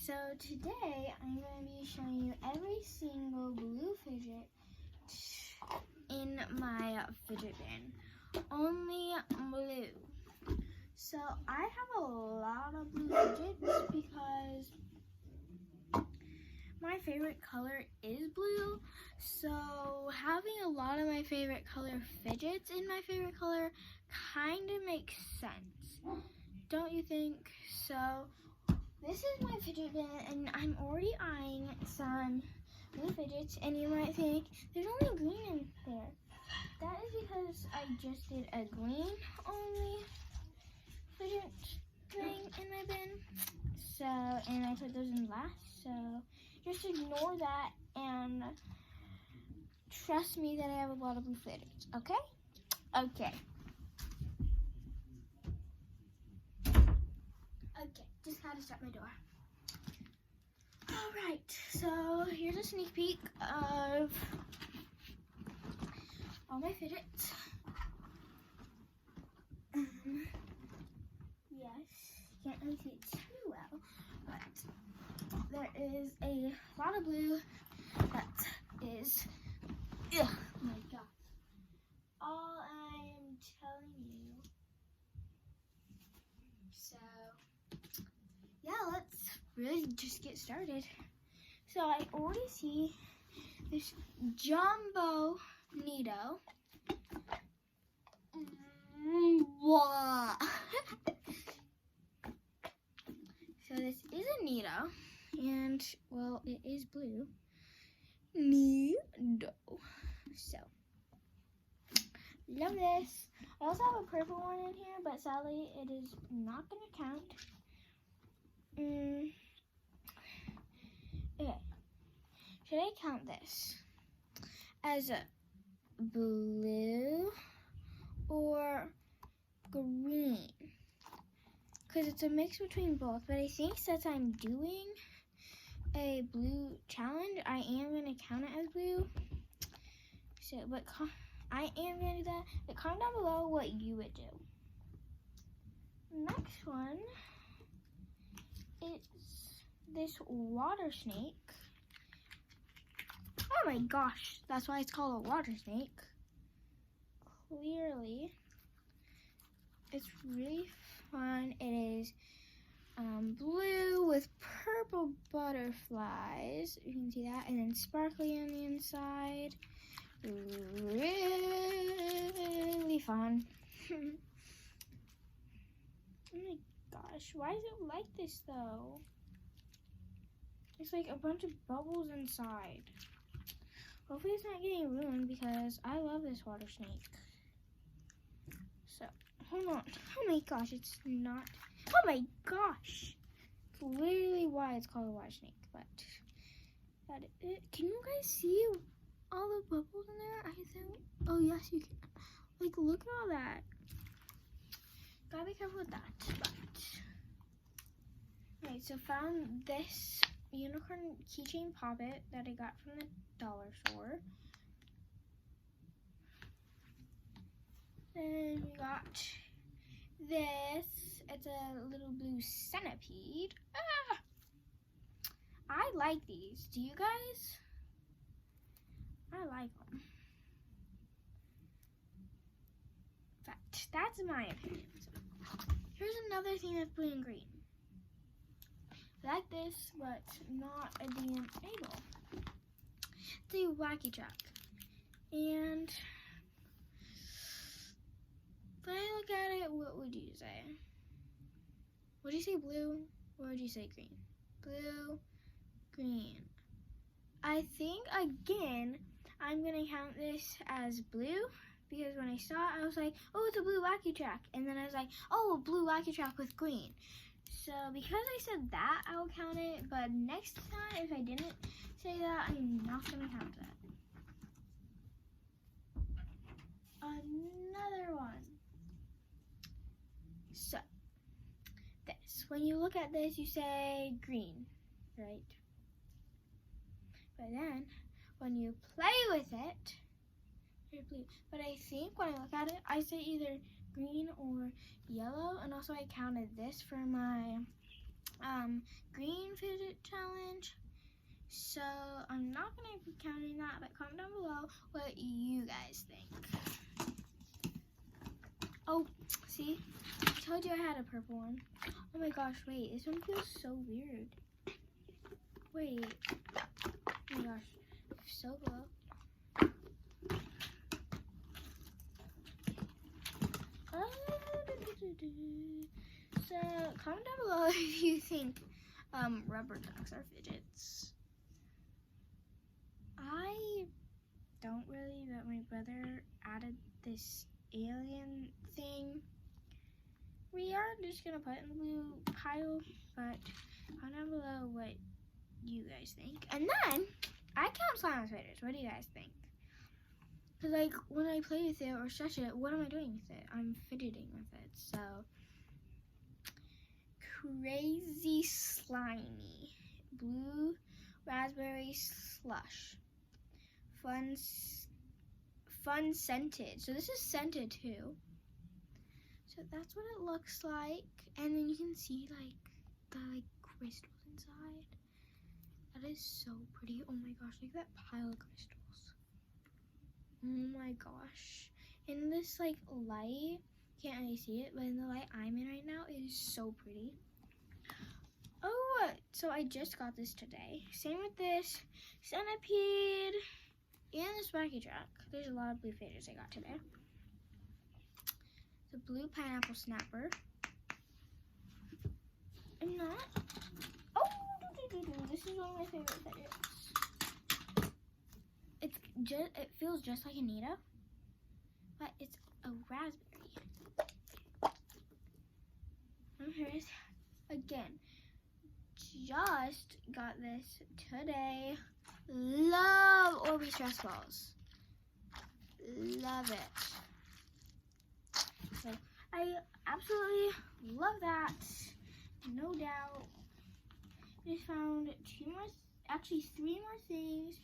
So today I'm going to be showing you every single blue fidget in my fidget bin. Only blue. So I have a lot of blue fidgets because my favorite color is blue. So having a lot of my favorite color fidgets in my favorite color kind of makes sense. Don't you think? So this is my fidget bin, and I'm already eyeing some blue fidgets, and you might think, there's only green in there. That is because I just did a green only fidget thing in my bin. So, and I put those in last, so just ignore that and trust me that I have a lot of blue fidgets, okay? Okay. Okay, just had to shut my door. Alright, so here's a sneak peek of all my fidgets. Yes, you can't really see it too well, but there is a lot of blue that is, ugh, oh my gosh, all I'm telling you. So, yeah, let's really just get started. So I already see this jumbo Nito. So this is a Nito, and well, it is blue. Nito. So love this. I also have a purple one in here, but sadly it is not going to count. Okay. Should I count this as a blue or green? Because it's a mix between both, but I think since I'm doing a blue challenge, I am going to count it as blue. So, but I am going to do that. But comment down below what you would do. Next one is this water snake. Oh my gosh, that's why it's called a water snake. Clearly, it's really fun. It is blue with purple butterflies. You can see that, and then sparkly on the inside. Really fun. Oh my gosh, why is it like this though? It's like a bunch of bubbles inside. Hopefully it's not getting ruined because I love this water snake. So, hold on. Oh my gosh, it's not. Oh my gosh. It's literally why it's called a water snake. But, can you guys see all the bubbles in there? I think. Oh yes, you can. Like, look at all that. Gotta be careful with that. But, alright, so found this unicorn keychain poppet that I got from the dollar store. Then we got this. It's a little blue centipede. Ah! I like these. Do you guys? I like them. But that's my opinion. Here's another thing that's blue and green. Like this, but not a DNA ball. It's a wacky truck. And when I look at it, what would you say? Would you say blue or would you say green? Blue, green. I think, again, I'm going to count this as blue because when I saw it, I was like, oh, it's a blue wacky track. And then I was like, oh, a blue wacky track with green. So because I said that, I will count it. But next time, if I didn't say that, I'm not going to count that. Another one. So, this. When you look at this, you say green, right? But then, when you play with it, it's blue. But I think when I look at it, I say either green or yellow. And also I counted this for my green fidget So I'm not going to be counting that, but comment down below what you guys think. Oh, see? I told you I had a purple one. Oh my gosh, wait. This one feels so weird. Wait. Oh my gosh. So low. So comment down below if you think rubber ducks are fidgets. I don't really, but my brother added this alien thing. We are just gonna put it in the blue pile, but comment down below what you guys think. And then I count slime as fidgets. What do you guys think? Cause like when I play with it or stretch it, what am I doing with it? I'm fidgeting with it. So crazy slimy, blue raspberry slush, fun scented. So this is scented too. So that's what it looks like, and then you can see like the crystals inside. That is so pretty. Oh my gosh, look at that pile of crystals. Oh my gosh. In this like light, can't really see it, but in the light I'm in right now, it is so pretty. Oh, so I just got this today. Same with this centipede and this wacky truck. There's a lot of blue fidgets I got today. The blue pineapple snapper. And that. Oh, this is one of my favorite fidgets. It feels just like a Nita, but it's a raspberry. And here's again. Just got this today. Love Orbeez stress balls. Love it. So I absolutely love that. No doubt. I just found three more things,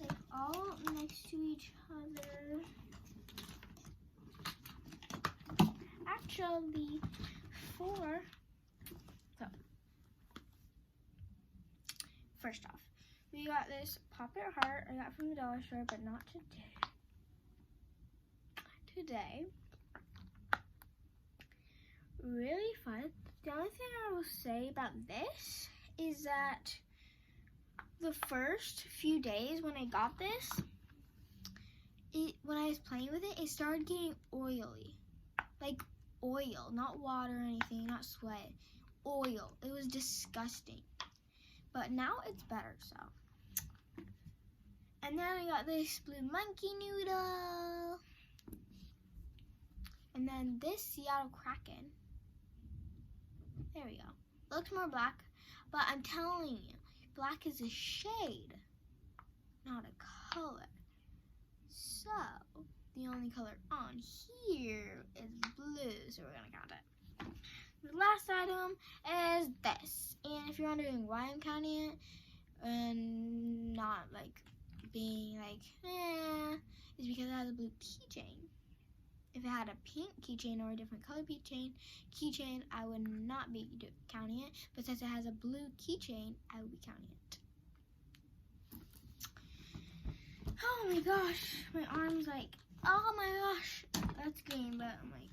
like all next to each other. Actually, four. So, first off, we got this Pop-It heart I got from the dollar store, but not today. Today. Really fun. The only thing I will say about this is that the first few days when I got this, when I was playing with it, it started getting oily. Like oil, not water or anything, not sweat. Oil. It was disgusting. But now it's better, so. And then I got this blue monkey noodle. And then this Seattle Kraken. There we go. Looks more black, but I'm telling you, black is a shade, not a color. So, the only color on here is blue, so we're gonna count it. The last item is this. And if you're wondering why I'm counting it, and not like being like, is because it has a blue keychain. If it had a pink keychain or a different color keychain, I would not be counting it. But since it has a blue keychain, I would be counting it. Oh my gosh, my arm's like, oh my gosh, that's green, but I'm like,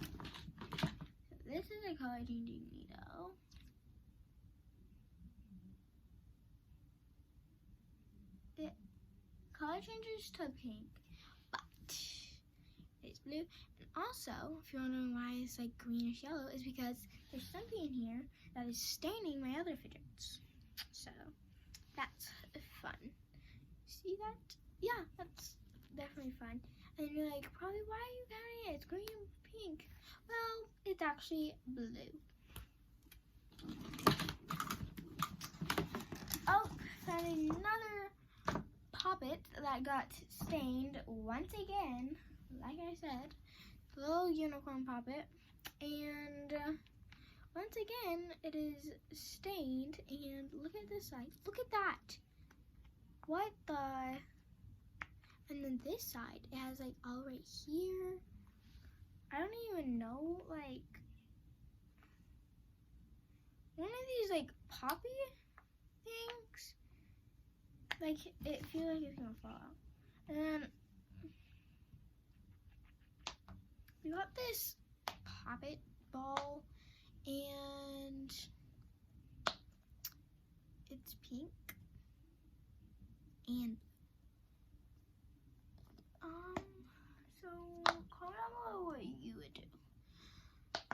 so this is a color changing needle. The color changes to pink, but it's blue. And also, if you're wondering why it's like greenish yellow, is because there's something in here that is staining my other fidgets. So that's fun. See that? Yeah, that's definitely fun. And you're like, probably why are you counting it? It's green and pink. Well, it's actually blue. Oh, found another Pop-It that got stained once again. Like I said, little unicorn Pop-It, and once again it is stained. And look at this side. Look at that. What the? And then this side, it has like all right here. I don't even know, like one of these like poppy things. Like, it feels like it's gonna fall out. And then we got this poppet ball, and it's pink. And so comment down below what you would do.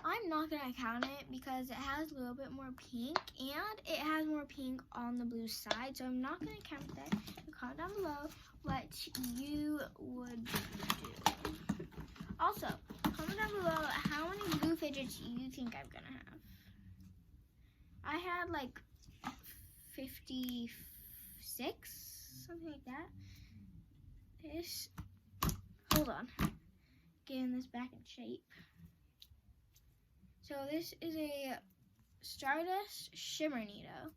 I'm not gonna count it because it has a little bit more pink, and it has more pink on the blue side, so I'm not gonna count that. So comment down below what you would do. Also, comment down below how many blue fidgets you think I'm gonna have. I had like 56, something like that. Hold on, getting this back in shape. So this is a Stardust Shimmer Neato.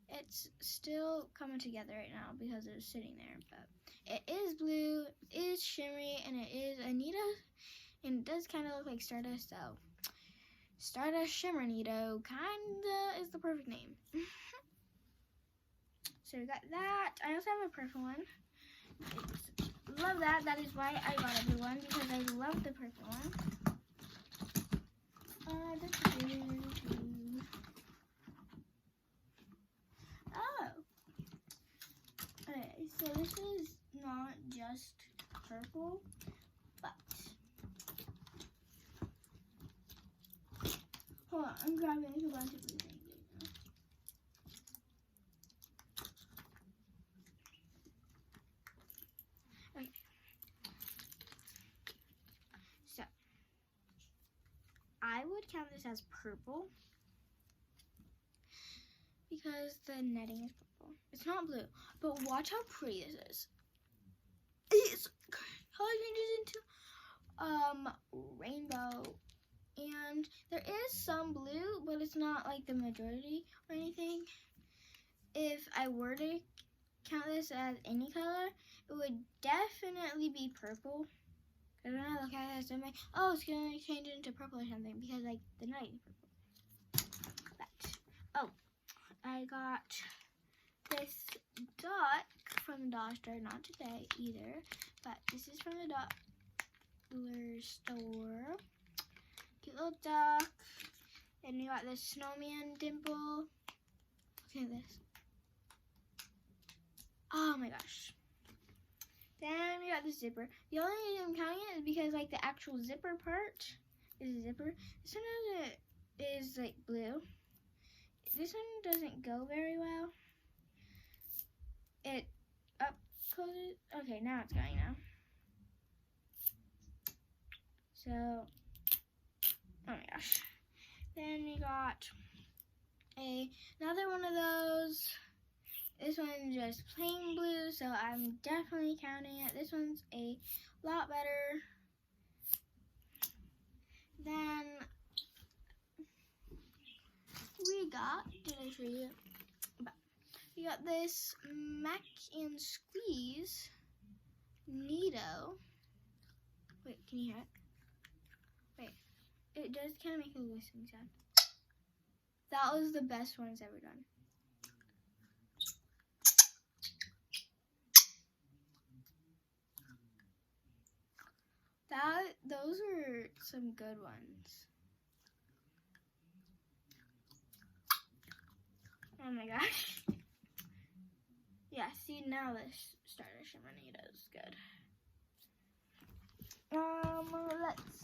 It's still coming together right now because it's sitting there, but it is blue, it is shimmery, and it is a Neato, and it does kind of look like Stardust, so Stardust Shimmer Neato kinda is the perfect name. So we got that. I also have a purple one. Love that. That is why I got a blue one, because I love the purple one. Oh. Okay, so this is not just purple, but hold on, I'm grabbing a bunch of blue things right now. Okay. So I would count this as purple because the netting is purple. It's not blue, but watch how pretty this is. It's color changes into rainbow, and there is some blue, but it's not like the majority or anything. If I were to count this as any color, it would definitely be purple. Because when I look at it, I'm like, oh, it's going to change it into purple or something, because like the night is purple. But, oh, I got this duck from the dollar store, not today either, but this is from the dollar store. Cute little duck. And we got this snowman dimple. Look at this. Oh my gosh. Then we got the zipper. The only reason I'm counting it is because like the actual zipper part is a zipper. This one is like blue. This one doesn't go very well. It up closes. Okay, now it's going now. So, oh my gosh. Then we got another one of those. This one's just plain blue, so I'm definitely counting it. This one's a lot better. Then we got, did I show you? We got this Mac and Squeeze Neato. Wait, can you hear it? Wait, it does kind of make a whistling sound. That was the best one it's ever done. Those were some good ones. Oh my gosh. Yeah, see, now this Stardust Shimmer Neato is good. Let's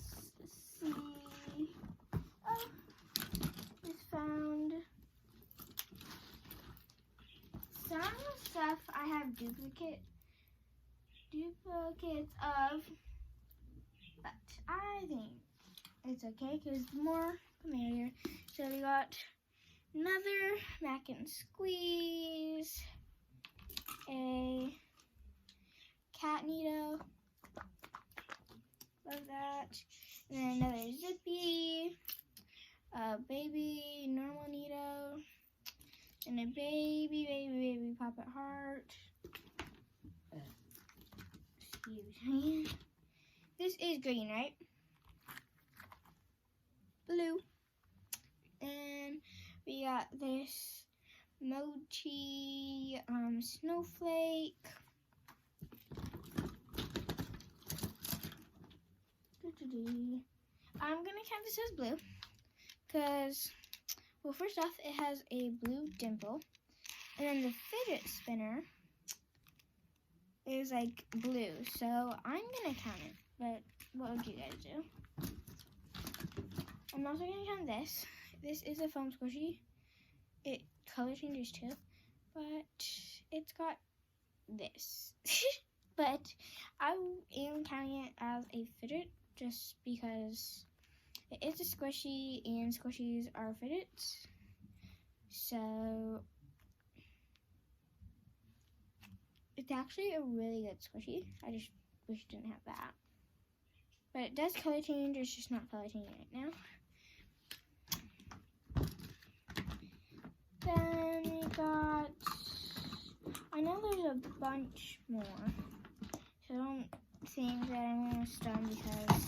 see. Oh, just found some stuff I have duplicates of, but I think it's okay because the more the merrier. So we got another Mac and Squeeze, a cat Neato, love that, and then another Zippy, a baby normal Neato, and a baby Poppet Heart. Excuse me. This is green, right? Blue. And we got this mochi, snowflake. I'm gonna count this as blue because, well, first off, it has a blue dimple, and then the fidget spinner is like blue, so I'm gonna count it. But what would you guys do? I'm also gonna count this. This is a foam squishy. It color changes too, but it's got this. But I am counting it as a fidget just because it is a squishy and squishies are fidgets. So it's actually a really good squishy. I just wish it didn't have that. But it does color change, it's just not color changing right now. Then we got, I know there's a bunch more, so I don't think that I'm going to stop because,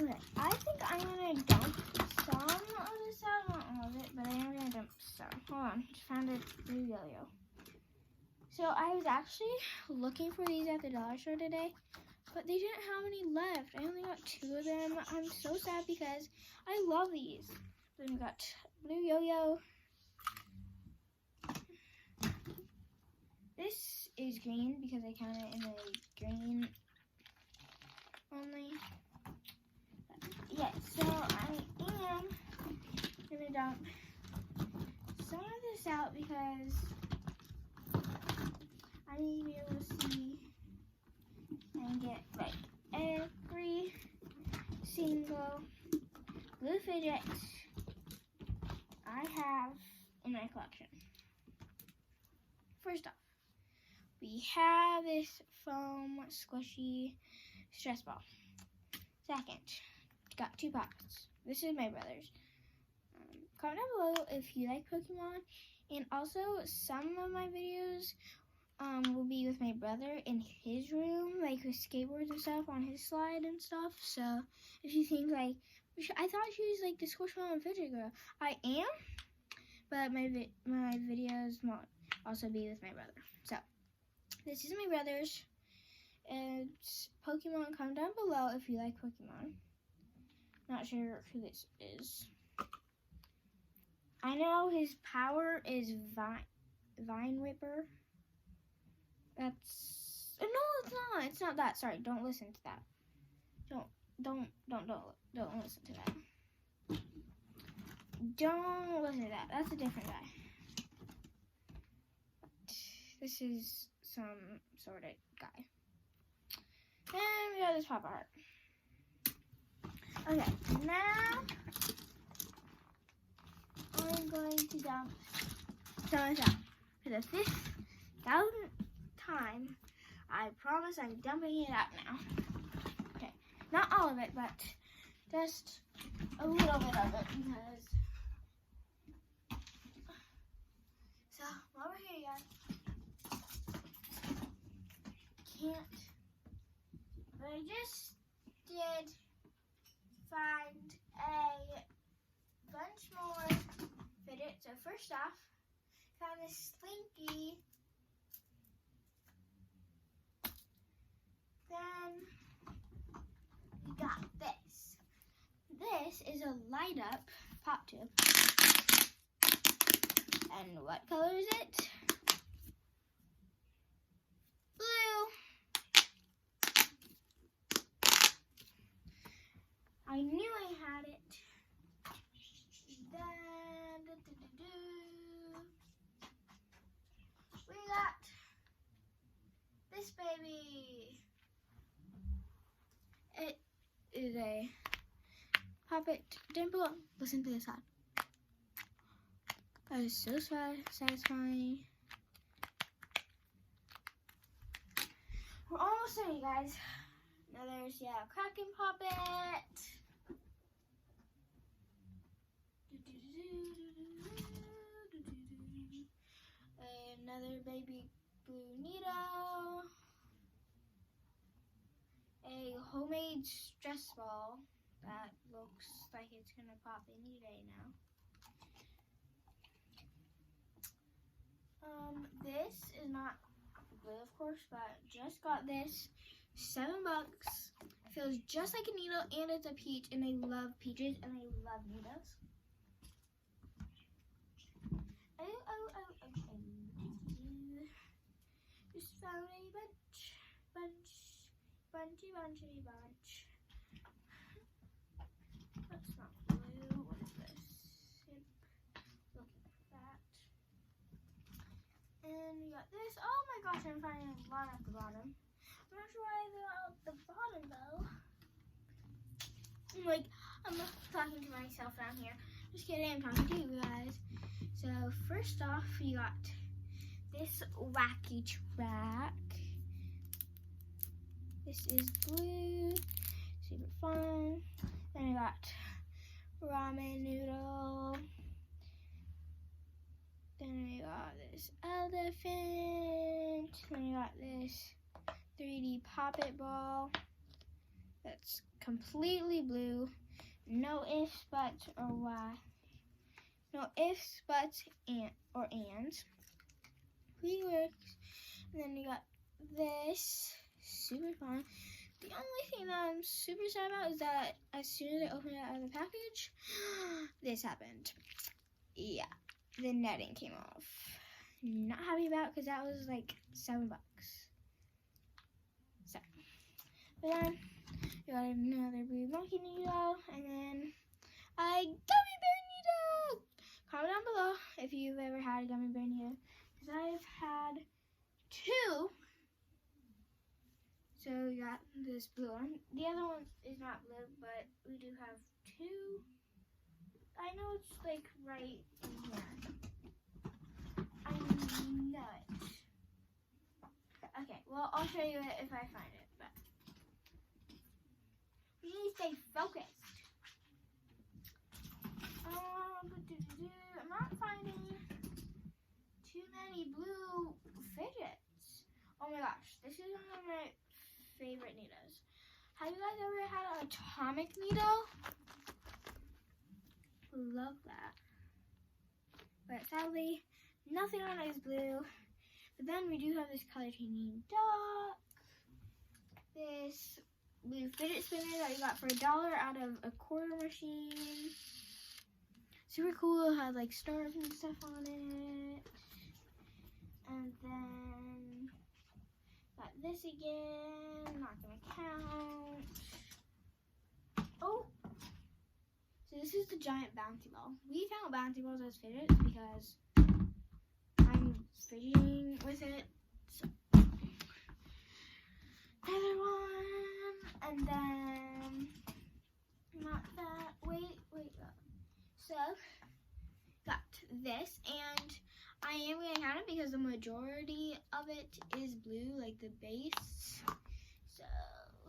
okay, I think I'm going to dump some of this out, not all of it, but I am going to dump some. Hold on, just found a blue yo-yo. So I was actually looking for these at the dollar store today, but they didn't have any left. I only got 2 of them. I'm so sad because I love these. Then we got blue yo-yo. This is green because I count it in the green only. Yeah, so I am gonna dump some of this out because I need to be able to see and get like every single blue fidget I have in my collection. First off, we have this foam squishy stress ball. Second, got 2 pockets. This is my brother's. Comment down below if you like Pokemon, and also some of my videos will be with my brother in his room, like with skateboards and stuff on his slide and stuff. So if you think like, I thought she was like the Squishmallow fidget girl. I am, but my videos won't also be with my brother. So this is my brother's. It's Pokemon. Comment down below if you like Pokemon. Not sure who this is. I know his power is Vine Whipper. That's no, it's not. It's not that. Sorry, don't listen to that. Don't listen to that. Don't listen to that. That's a different guy. This is some sort of guy. And we got this Papa Heart. Okay, now I'm going to dump some of this out. For the 5,000th time, I promise I'm dumping it out now. Okay, not all of it, but just a little bit of it because. So, over here, guys. Can't. But I just did find a bunch more fidgets. So first off, found this Slinky. Then we got this. This is a light up pop tube. And what color is it? Blue. I knew I had it. Then, we got this baby. It is a Puppet Dimple. Listen to this sound. That is so satisfying. We're almost done, you guys. Now there's Kraken Puppet. Another baby blue Nito. A homemade stress ball that looks like it's gonna pop any day now. course, but just got this. $7. Feels just like a needle, and it's a peach, and I love peaches, and I love needles. Just found a bunchy bunch. That's not blue. What is this? Yep. Looking for that. And we got this. Oh my gosh, I'm finding a lot at the bottom. I'm not sure why they're at the bottom though. I'm talking to myself down here. Just kidding, I'm talking to you guys. So first off, we got this wacky track. This is blue, super fun. Then we got ramen noodle. Then we got this elephant. Then we got this 3D pop-it ball. That's completely blue. No ifs, buts, or why. No ifs, buts, or ands. Reworks. And then we got this. Super fun. The only thing that I'm super sad about is that as soon as I opened it out of the package, this happened. Yeah, the netting came off. Not happy about because that was like $7. So, but then we got another blue monkey needle, and then a gummy bear needle. Comment down below if you've ever had a gummy bear needle, because I've had 2. So we got this blue one. The other one is not blue, but we do have 2. I know it's like right in here. I know it. Okay, well I'll show you it if I find it, but we need to stay focused. I'm not finding too many blue fidgets. Oh my gosh, this is one of my favorite needles. Have you guys ever had an atomic needle? Love that. But sadly, nothing on it is blue. But then we do have this color changing duck. This blue fidget spinner that we got for $1 out of a quarter machine. Super cool. It had like stars and stuff on it. And then got this again, not gonna count. Oh, so this is the giant bouncy ball. We found bouncy balls as fidgets because I'm fidgeting with it. So, another one, and then not that. Wait. So got this, and I am going to count it because the majority of it is blue, like the base. So,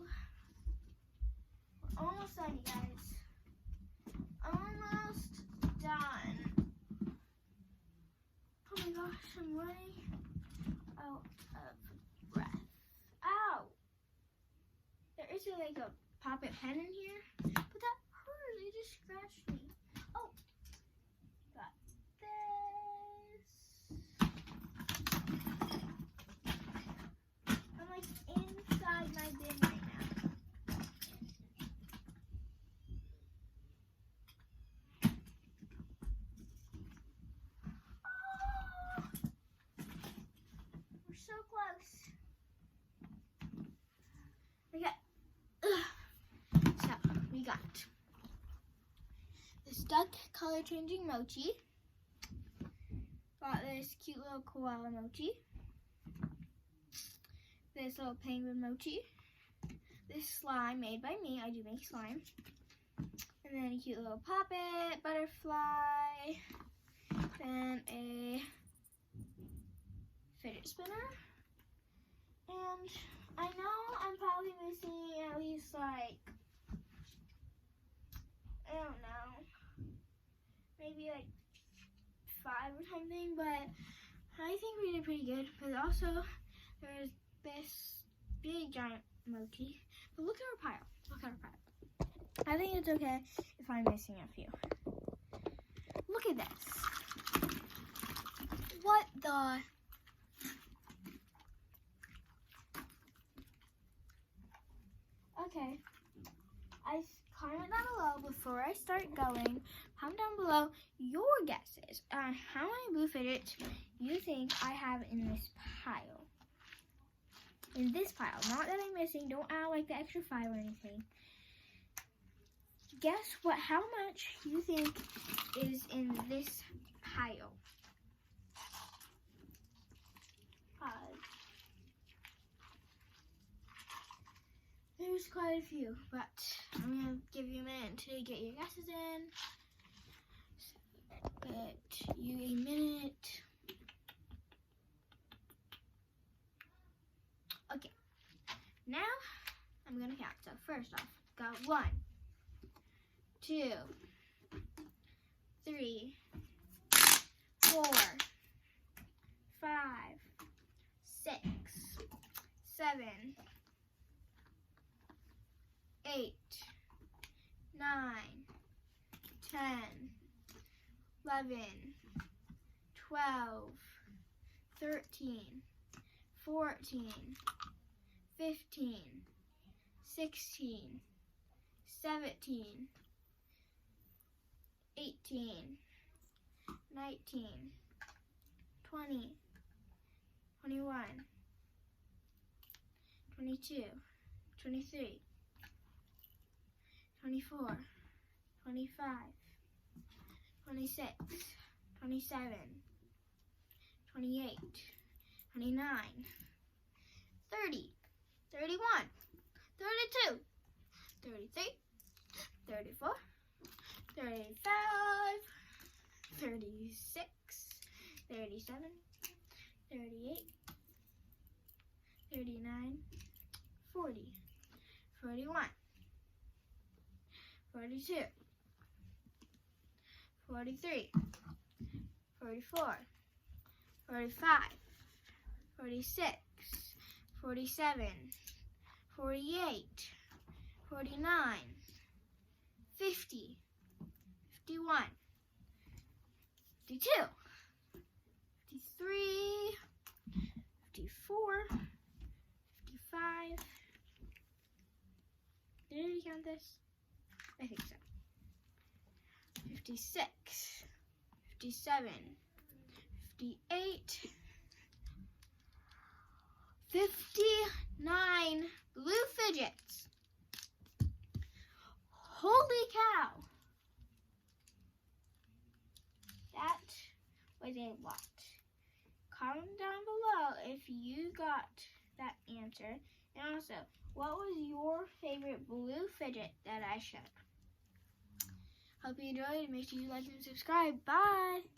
we're almost done, you guys. Almost done. Oh my gosh, I'm running out of breath. Ow! There is like a pop-it pen in here, but that hurt. It just scratched me. Oh, got this. I'm like inside my bin right now. Oh, we're so close. Okay. So we got this duck color changing mochi. Got this cute little koala mochi. This little penguin mochi. This slime made by me. I do make slime. And then a cute little puppet, butterfly. Then a fidget spinner. And I know I'm probably missing at least like, I don't know, maybe like 5 or something, but I think we did pretty good. But also, there's this big giant mochi. But look at our pile. Look at our pile. I think it's okay if I'm missing a few. Look at this. What the? Okay. Comment down below before I start going. Comment down below your guesses on how many blue fidgets you think I have in this pile. In this pile. Not that I'm missing. Don't add like the extra 5 or anything. Guess how much you think is in this pile. There's quite a few, but I'm going to give you a minute to get your guesses in. So, get you a minute. Okay, now I'm going to count. So first off, got 1, 2, 3, 4, 5, 6, 7, 8, 9, 10, 11, 12, 13, 14, 15, 16, 17, 18, 19, 20, 21, 22, 23, 24, 25, 26, 27, 28, 29, 30, 31, 32, 33, 34, 35, 36, 37, 38, 39, 40, 41, 42, 43, 44, 45, 46, 47, 48, 49, 50, 51, 52, 53, 54, 55. Did I count this? I think so. 56, 57, 58, 59 blue fidgets. Holy cow! That was a lot. Comment down below if you got that answer. And also, what was your favorite blue fidget that I showed? Hope you enjoyed. Make sure you like and subscribe. Bye!